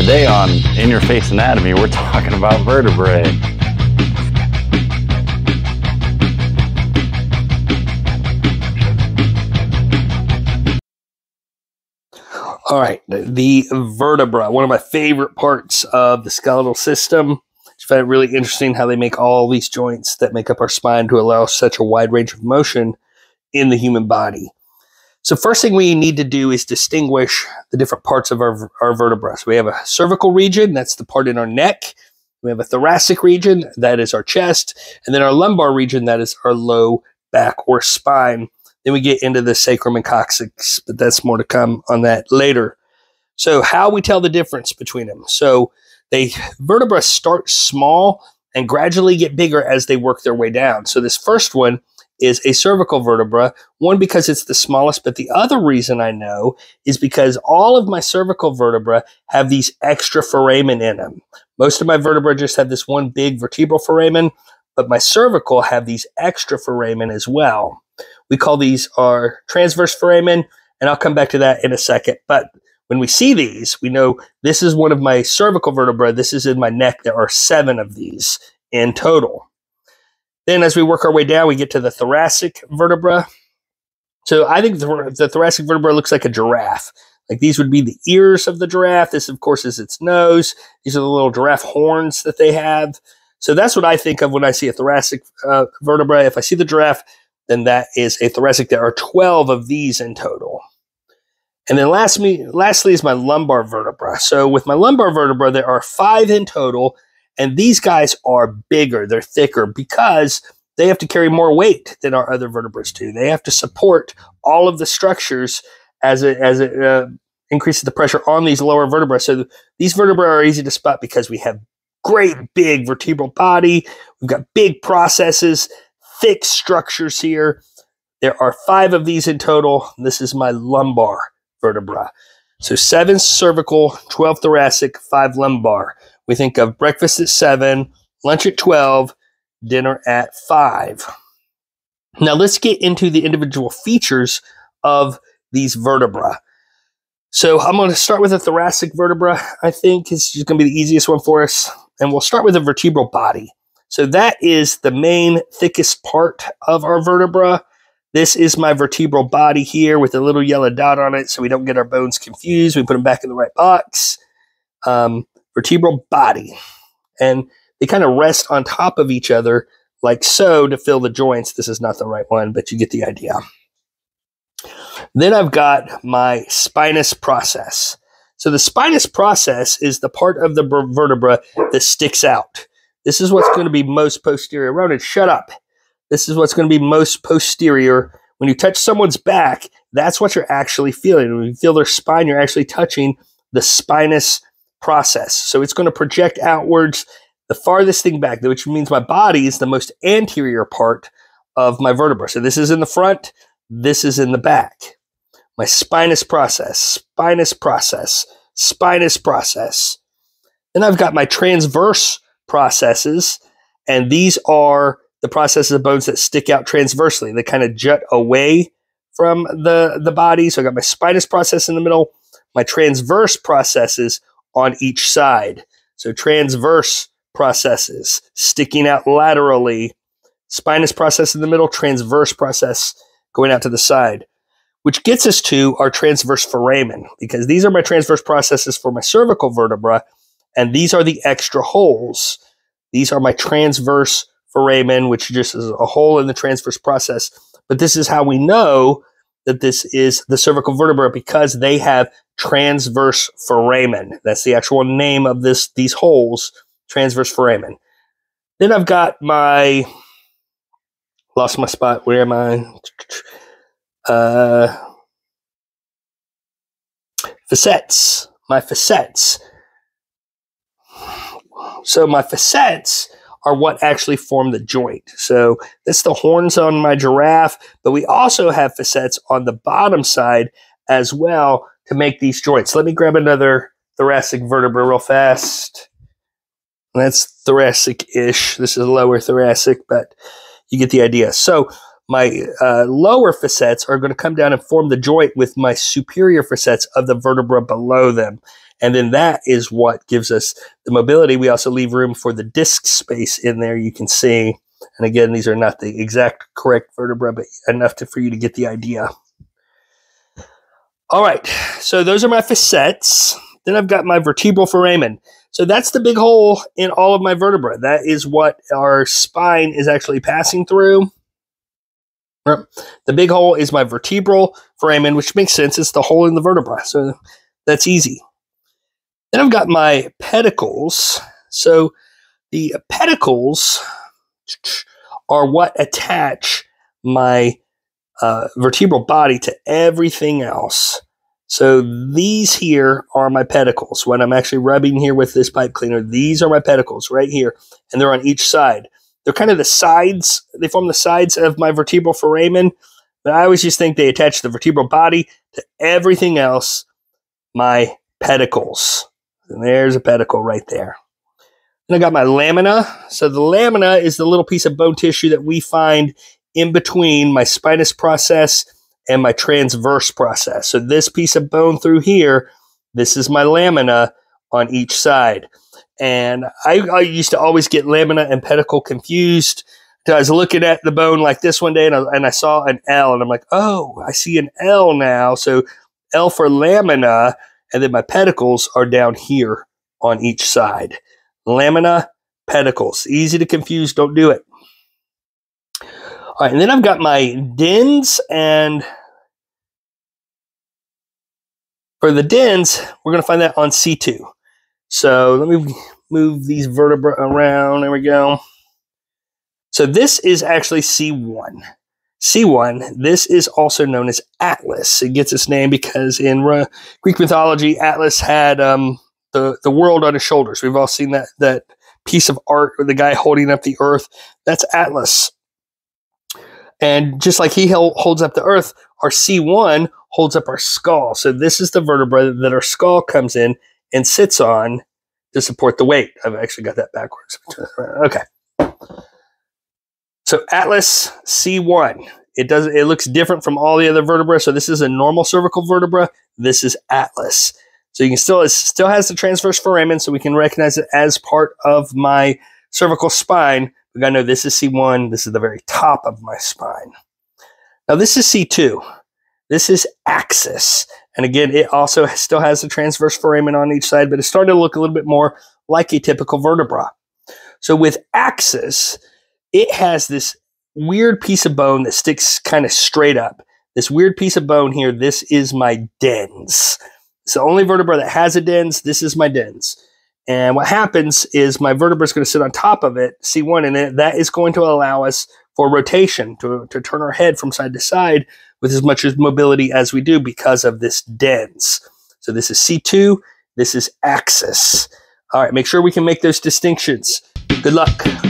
Today on In Your Face Anatomy, we're talking about vertebrae. All right, the vertebra, one of my favorite parts of the skeletal system. I find it really interesting how they make all these joints that make up our spine to allow such a wide range of motion in the human body. So first thing we need to do is distinguish the different parts of our vertebra. So we have a cervical region, that's the part in our neck. We have a thoracic region, that is our chest. And then our lumbar region, that is our low back or spine. Then we get into the sacrum and coccyx, but that's more to come on that later. So how we tell the difference between them. So vertebrae start small and gradually get bigger as they work their way down. So this first one is a cervical vertebra, one because it's the smallest, but the other reason I know is because all of my cervical vertebrae have these extra foramen in them. Most of my vertebrae just have this one big vertebral foramen, but my cervical have these extra foramen as well. We call these our transverse foramen, and I'll come back to that in a second. But when we see these, we know this is one of my cervical vertebrae. This is in my neck. There are 7 of these in total. Then as we work our way down, we get to the thoracic vertebra. So I think the thoracic vertebra looks like a giraffe. Like these would be the ears of the giraffe. This, of course, is its nose. These are the little giraffe horns that they have. So that's what I think of when I see a thoracic vertebra. If I see the giraffe, then that is a thoracic. There are 12 of these in total. And then lastly is my lumbar vertebra. So with my lumbar vertebra, there are 5 in total. And these guys are bigger, they're thicker because they have to carry more weight than our other vertebrae do. They have to support all of the structures as it increases the pressure on these lower vertebrae. So these vertebrae are easy to spot because we have great big vertebral body. We've got big processes, thick structures here. There are 5 of these in total. This is my lumbar vertebra. So 7 cervical, 12 thoracic, 5 lumbar. We think of breakfast at 7, lunch at 12, dinner at 5. Now let's get into the individual features of these vertebra. So I'm going to start with the thoracic vertebra. I think it's just going to be the easiest one for us. And we'll start with the vertebral body. So that is the main thickest part of our vertebra. This is my vertebral body here with a little yellow dot on it so we don't get our bones confused. We put them back in the right box. Vertebral body. And they kind of rest on top of each other like so to fill the joints. This is not the right one, but you get the idea. Then I've got my spinous process. So the spinous process is the part of the vertebra that sticks out. This is what's going to be most posterior. Ronan, shut up. This is what's going to be most posterior. When you touch someone's back, that's what you're actually feeling. When you feel their spine, you're actually touching the spinous process. So it's going to project outwards the farthest thing back, which means my body is the most anterior part of my vertebra. So this is in the front, this is in the back. My spinous process, spinous process, spinous process. Then I've got my transverse processes, and these are the processes of bones that stick out transversely. They kind of jut away from the body. So I got my spinous process in the middle, my transverse processes on each side. So transverse processes sticking out laterally, spinous process in the middle, transverse process going out to the side, which gets us to our transverse foramen, because these are my transverse processes for my cervical vertebra, and these are the extra holes. These are my transverse foramen, which just is a hole in the transverse process. But this is how we know that this is the cervical vertebra, because they have transverse foramen. That's the actual name of these holes, transverse foramen. Then I've got lost my spot. Where am I? Facets. My facets. So my facets are what actually form the joint. So that's the horns on my giraffe, but we also have facets on the bottom side as well to make these joints. Let me grab another thoracic vertebra real fast. That's thoracic-ish. This is lower thoracic, but you get the idea. So my lower facets are going to come down and form the joint with my superior facets of the vertebra below them. And then that is what gives us the mobility. We also leave room for the disc space in there, you can see. And again, these are not the exact correct vertebra, but enough for you to get the idea. All right, so those are my facets. Then I've got my vertebral foramen. So that's the big hole in all of my vertebra. That is what our spine is actually passing through. The big hole is my vertebral foramen, which makes sense. It's the hole in the vertebra, so that's easy. Then I've got my pedicles. So the pedicles are what attach my vertebral body to everything else. So these here are my pedicles. When I'm actually rubbing here with this pipe cleaner, these are my pedicles right here, and they're on each side. They're kind of the sides. They form the sides of my vertebral foramen, but I always just think they attach the vertebral body to everything else, my pedicles. And there's a pedicle right there. And I got my lamina. So the lamina is the little piece of bone tissue that we find in between my spinous process and my transverse process. So this piece of bone through here, this is my lamina on each side. And I used to always get lamina and pedicle confused. So I was looking at the bone like this one day, and I saw an L, and I'm like, oh, I see an L now. So L for lamina, and then my pedicles are down here on each side. Lamina, pedicles. Easy to confuse. Don't do it. All right, and then I've got my dens, and for the dens, we're going to find that on C2. So let me move these vertebrae around. There we go. So this is actually C1. C1, this is also known as Atlas. It gets its name because in Greek mythology, Atlas had the world on his shoulders. We've all seen that piece of art with the guy holding up the earth. That's Atlas. And just like he holds up the earth, our C1 holds up our skull. So this is the vertebra that our skull comes in and sits on to support the weight. I've actually got that backwards. Okay. So Atlas C1. It looks different from all the other vertebrae. So this is a normal cervical vertebra. This is Atlas. So you can it still has the transverse foramen, so we can recognize it as part of my cervical spine. We gotta know this is C1. This is the very top of my spine. Now this is C2. This is axis. And again, it also still has the transverse foramen on each side, but it's starting to look a little bit more like a typical vertebra. So with axis, it has this weird piece of bone that sticks kind of straight up. This weird piece of bone here, this is my dens. It's the only vertebra that has a dens. This is my dens. And what happens is my vertebra is going to sit on top of it, C1, and that is going to allow us for rotation, to turn our head from side to side with as much mobility as we do because of this dens. So this is C2, this is axis. All right, make sure we can make those distinctions. Good luck.